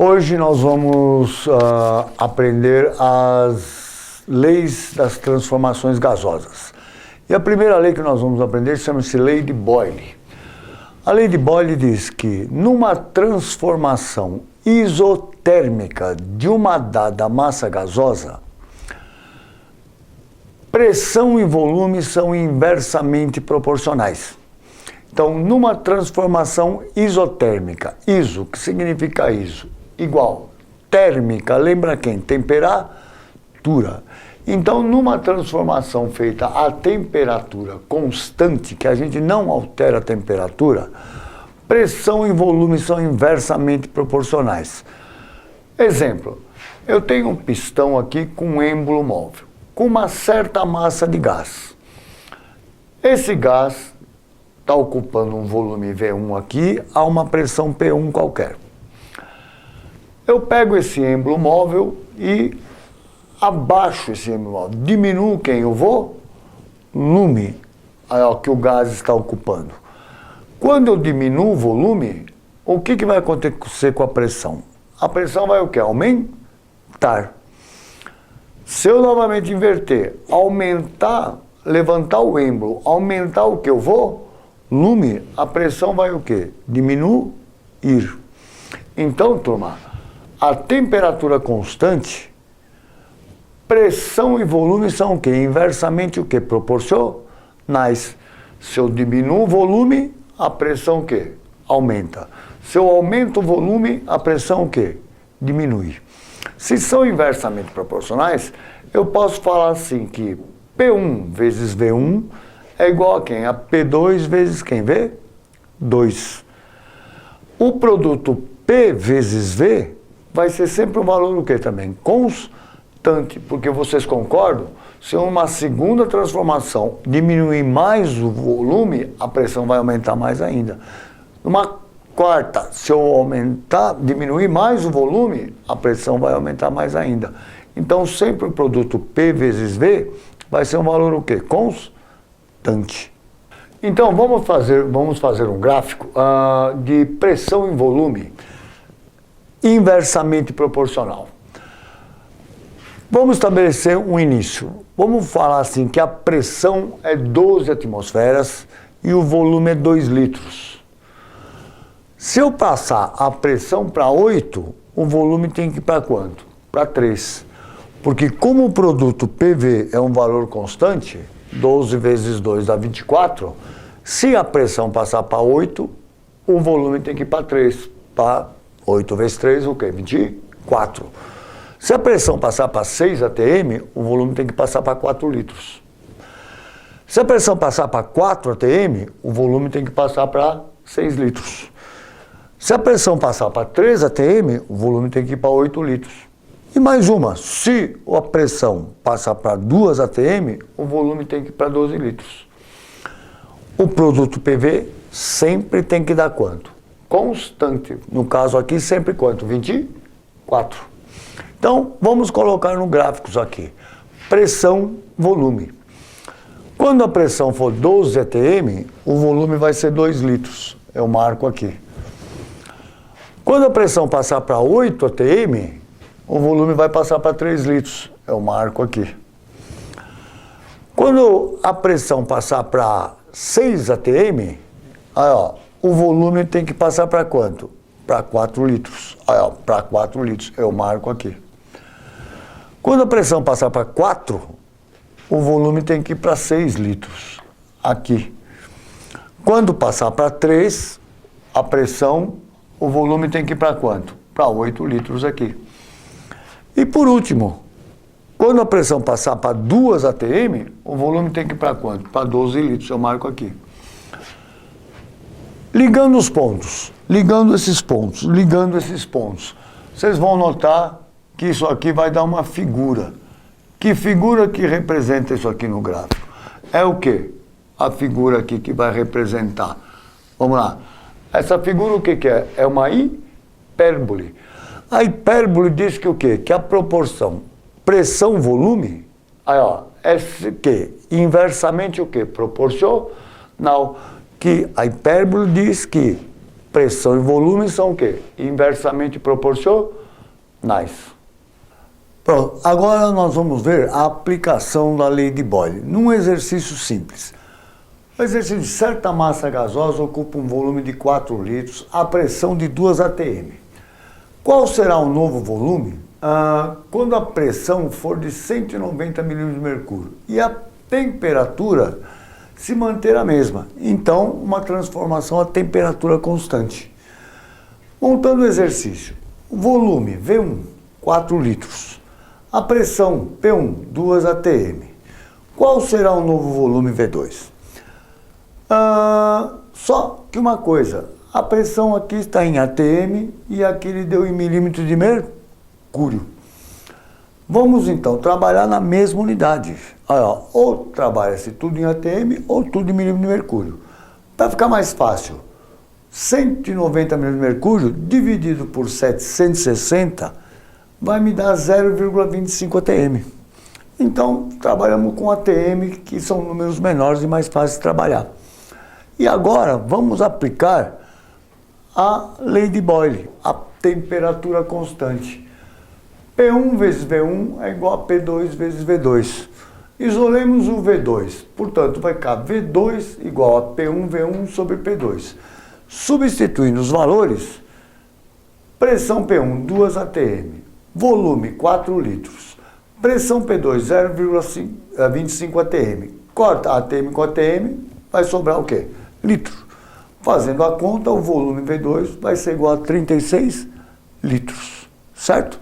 Hoje nós vamos aprender as leis das transformações gasosas. E a primeira lei que nós vamos aprender chama-se Lei de Boyle. A Lei de Boyle diz que numa transformação isotérmica de uma dada massa gasosa, pressão e volume são inversamente proporcionais. Então, numa transformação isotérmica, iso, que significa iso? Igual. Térmica, lembra quem? Temperatura. Então, numa transformação feita a temperatura constante, que a gente não altera a temperatura, pressão e volume são inversamente proporcionais. Exemplo, eu tenho um pistão aqui com um êmbolo móvel, com uma certa massa de gás. Esse gás está ocupando um volume V1 aqui a uma pressão P1 qualquer. Eu pego esse êmbolo móvel e abaixo esse êmbolo móvel. Diminuo quem? Eu vou? Volume que o gás está ocupando. Quando eu diminuo o volume, o que vai acontecer com a pressão? A pressão vai o quê? Aumentar. Se eu novamente inverter, aumentar, levantar o êmbolo, aumentar o que eu vou? Volume, a pressão vai o quê? Diminuir. Então, turma, a temperatura constante, pressão e volume são o quê? Inversamente o quê? Proporcionais. Se eu diminuo o volume, a pressão o quê? Aumenta. Se eu aumento o volume, a pressão o quê? Diminui. Se são inversamente proporcionais, eu posso falar assim que P1 vezes V1 é igual a quem? A P2 vezes quem? V2. O produto P vezes V vai ser sempre um valor o quê também? Constante, porque vocês concordam? Se uma segunda transformação diminuir mais o volume, a pressão vai aumentar mais ainda. Numa quarta, se eu diminuir mais o volume, a pressão vai aumentar mais ainda. Então, sempre o produto P vezes V vai ser um valor o quê? Constante. Então, vamos fazer um gráfico de pressão e volume inversamente proporcional. Vamos estabelecer um início. Vamos falar assim que a pressão é 12 atmosferas e o volume é 2 litros. Se eu passar a pressão para 8, o volume tem que ir para quanto? Para 3. Porque como o produto PV é um valor constante, 12 vezes 2 dá 24, se a pressão passar para 8, o volume tem que ir para 3. Para 8 vezes 3, o quê? 24. Se a pressão passar para 6 atm, o volume tem que passar para 4 litros. Se a pressão passar para 4 atm, o volume tem que passar para 6 litros. Se a pressão passar para 3 atm, o volume tem que ir para 8 litros. E mais uma, se a pressão passar para 2 atm, o volume tem que ir para 12 litros. O produto PV sempre tem que dar quanto? Constante. No caso aqui, sempre quanto? 24. Então, vamos colocar no gráficos aqui. Pressão, volume. Quando a pressão for 12 atm, o volume vai ser 2 litros. Eu marco aqui. Quando a pressão passar para 8 atm, o volume vai passar para 3 litros. Eu marco aqui. Quando a pressão passar para 6 atm, o volume tem que passar para quanto? Para 4 litros. Para 4 litros. Eu marco aqui. Quando a pressão passar para 4, o volume tem que ir para 6 litros. Aqui. Quando passar para 3, a pressão, o volume tem que ir para quanto? Para 8 litros aqui. E por último, quando a pressão passar para 2 atm, o volume tem que ir para quanto? Para 12 litros. Eu marco aqui. Ligando os pontos, ligando esses pontos, vocês vão notar que isso aqui vai dar uma figura. Que figura que representa isso aqui no gráfico? É o quê? A figura aqui que vai representar. Vamos lá. Essa figura o que é? É uma hipérbole. A hipérbole diz que o quê? Que a proporção pressão-volume, é que inversamente o quê? Proporcional. Que a hipérbole diz que pressão e volume são o quê? Inversamente proporcionais. Pronto, agora nós vamos ver a aplicação da lei de Boyle num exercício simples. O exercício de certa massa gasosa ocupa um volume de 4 litros a pressão de 2 atm. Qual será o novo volume quando a pressão for de 190 milímetros de mercúrio e a temperatura se manter a mesma? Então, uma transformação a temperatura constante. Montando o exercício, o volume V1, 4 litros. A pressão P1, 2 atm. Qual será o novo volume V2? Só que uma coisa, a pressão aqui está em atm e aqui ele deu em milímetros de mercúrio. Vamos então trabalhar na mesma unidade. Ou trabalha-se tudo em atm ou tudo em milímetros de mercúrio. Para ficar mais fácil, 190 milímetros de mercúrio dividido por 760 vai me dar 0,25 atm. Então, trabalhamos com atm, que são números menores e mais fáceis de trabalhar. E agora, vamos aplicar a lei de Boyle, a temperatura constante. P1 vezes V1 é igual a P2 vezes V2. Isolemos o V2, portanto, vai ficar V2 igual a P1 V1 sobre P2. Substituindo os valores, pressão P1, 2 atm, volume 4 litros, pressão P2, 0,25 atm, corta atm com atm, vai sobrar o quê? Litro. Fazendo a conta, o volume V2 vai ser igual a 36 litros, certo?